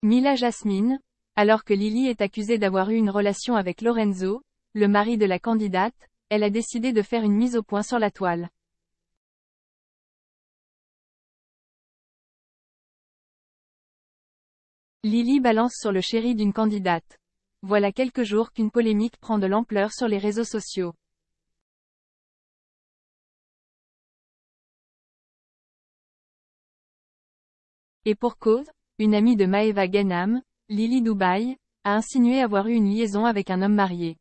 Mila Jasmine, alors que Lily est accusée d'avoir eu une relation avec Lorenzo, le mari de la candidate, elle a décidé de faire une mise au point sur la toile. Lily balance sur le chéri d'une candidate. Voilà quelques jours qu'une polémique prend de l'ampleur sur les réseaux sociaux. Et pour cause, une amie de Maeva Ghanem, Lily Dubaï, a insinué avoir eu une liaison avec un homme marié.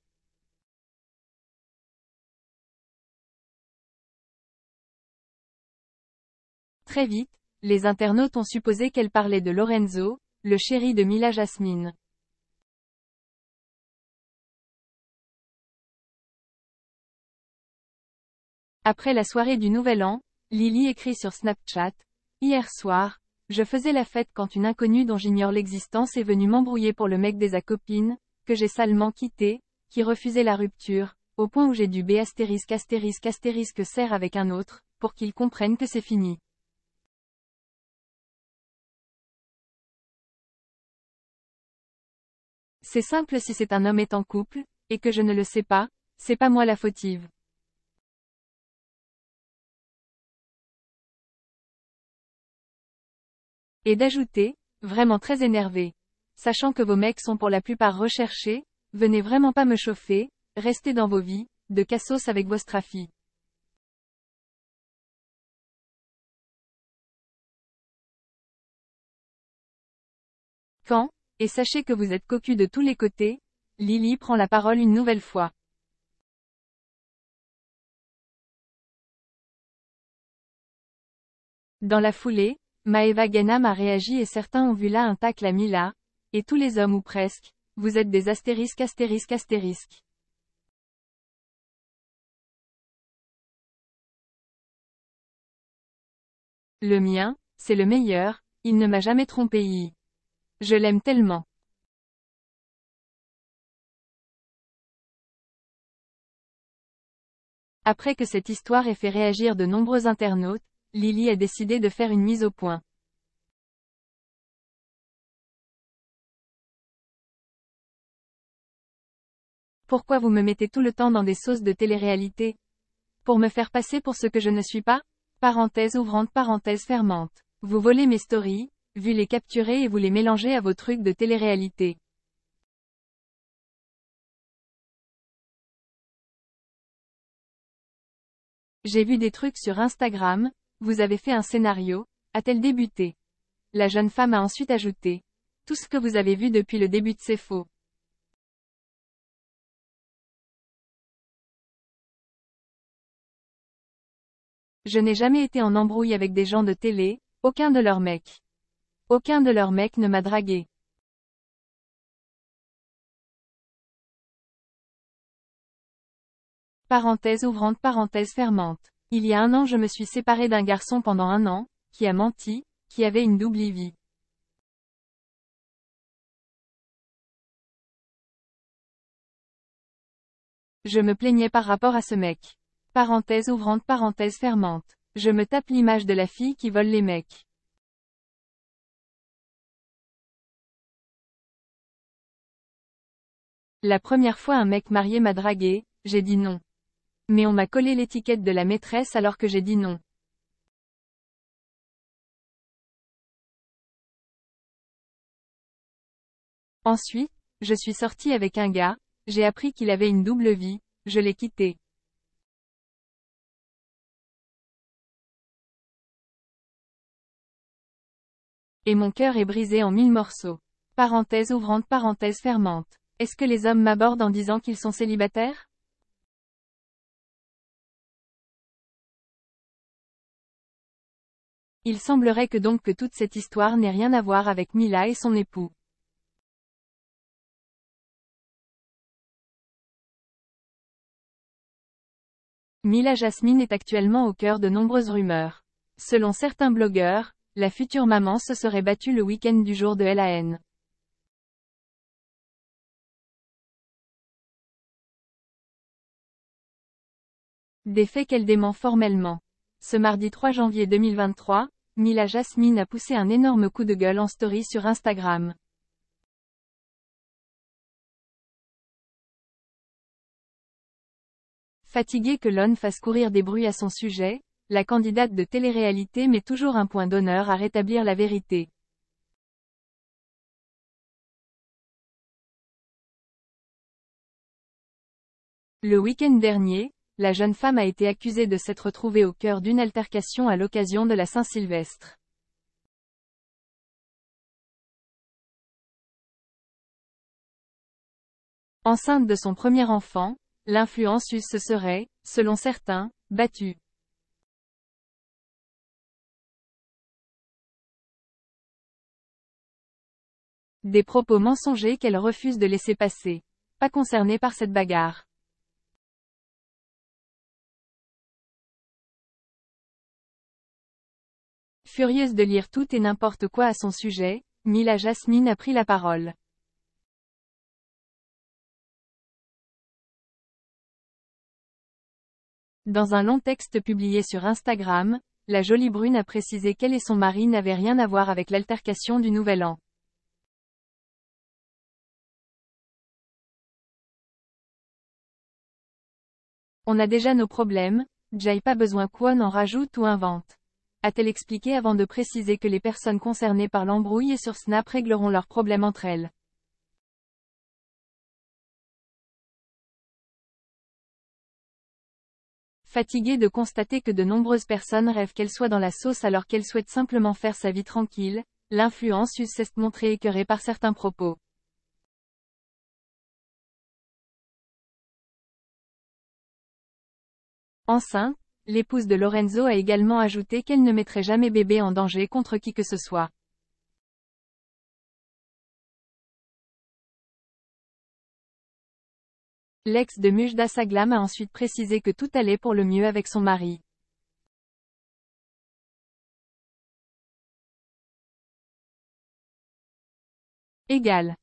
Très vite, les internautes ont supposé qu'elle parlait de Lorenzo, le chéri de Mila Jasmine. Après la soirée du Nouvel An, Lily écrit sur Snapchat: « Hier soir, je faisais la fête quand une inconnue dont j'ignore l'existence est venue m'embrouiller pour le mec de sa copine, que j'ai salement quitté, qui refusait la rupture, au point où j'ai dû b*** serre avec un autre, pour qu'il comprenne que c'est fini. » C'est simple, si c'est un homme est en couple, et que je ne le sais pas, c'est pas moi la fautive. Et d'ajouter, vraiment très énervé: « Sachant que vos mecs sont pour la plupart recherchés, venez vraiment pas me chauffer, restez dans vos vies, de cassos avec vos strafis. » Quand, et sachez que vous êtes cocu de tous les côtés, Lily prend la parole une nouvelle fois. Dans la foulée, Maeva Ghanem a réagi et certains ont vu là un tacle à Mila, et tous les hommes ou presque, vous êtes des astérisques. Le mien, c'est le meilleur, il ne m'a jamais trompé. Je l'aime tellement. Après que cette histoire ait fait réagir de nombreux internautes, Lily a décidé de faire une mise au point. Pourquoi vous me mettez tout le temps dans des sauces de télé-réalité? Pour me faire passer pour ce que je ne suis pas? Parenthèse ouvrante, parenthèse fermante. Vous volez mes stories, vous les capturez et vous les mélangez à vos trucs de télé-réalité. J'ai vu des trucs sur Instagram, vous avez fait un scénario, a-t-elle débuté. La jeune femme a ensuite ajouté: « Tout ce que vous avez vu depuis le début c'est faux. Je n'ai jamais été en embrouille avec des gens de télé, aucun de leurs mecs. Aucun de leurs mecs ne m'a dragué. » Parenthèse ouvrante, parenthèse fermante. Il y a un an je me suis séparée d'un garçon pendant 1 an, qui a menti, qui avait une double vie. Je me plaignais par rapport à ce mec. Parenthèse ouvrante, parenthèse fermante. Je me tape l'image de la fille qui vole les mecs. La première fois un mec marié m'a dragué, j'ai dit non. Mais on m'a collé l'étiquette de la maîtresse alors que j'ai dit non. Ensuite, je suis sortie avec un gars, j'ai appris qu'il avait une double vie, je l'ai quitté. Et mon cœur est brisé en 1000 morceaux. Parenthèse ouvrante, parenthèse fermante. Est-ce que les hommes m'abordent en disant qu'ils sont célibataires? Il semblerait que toute cette histoire n'ait rien à voir avec Mila et son époux. Mila Jasmine est actuellement au cœur de nombreuses rumeurs. Selon certains blogueurs, la future maman se serait battue le week-end du jour de l'AN. Des faits qu'elle dément formellement. Ce mardi 3 janvier 2023, Mila Jasmine a poussé un énorme coup de gueule en story sur Instagram. Fatiguée que l'on fasse courir des bruits à son sujet, la candidate de télé-réalité met toujours un point d'honneur à rétablir la vérité. Le week-end dernier, la jeune femme a été accusée de s'être trouvée au cœur d'une altercation à l'occasion de la Saint-Sylvestre. Enceinte de son premier enfant, l'influenceuse se serait, selon certains, battue. Des propos mensongers qu'elle refuse de laisser passer. Pas concernée par cette bagarre. Furieuse de lire tout et n'importe quoi à son sujet, Mila Jasmine a pris la parole. Dans un long texte publié sur Instagram, la jolie brune a précisé qu'elle et son mari n'avaient rien à voir avec l'altercation du Nouvel An. On a déjà nos problèmes, Jay pas besoin qu'on en rajoute ou invente. A-t-elle expliqué avant de préciser que les personnes concernées par l'embrouille et sur Snap régleront leurs problèmes entre elles. Fatiguée de constater que de nombreuses personnes rêvent qu'elle soit dans la sauce alors qu'elle souhaite simplement faire sa vie tranquille, l'influenceuse s'est montrée écœurée par certains propos. Enceinte, l'épouse de Lorenzo a également ajouté qu'elle ne mettrait jamais bébé en danger contre qui que ce soit. L'ex de Mujda Saglam a ensuite précisé que tout allait pour le mieux avec son mari. Égal.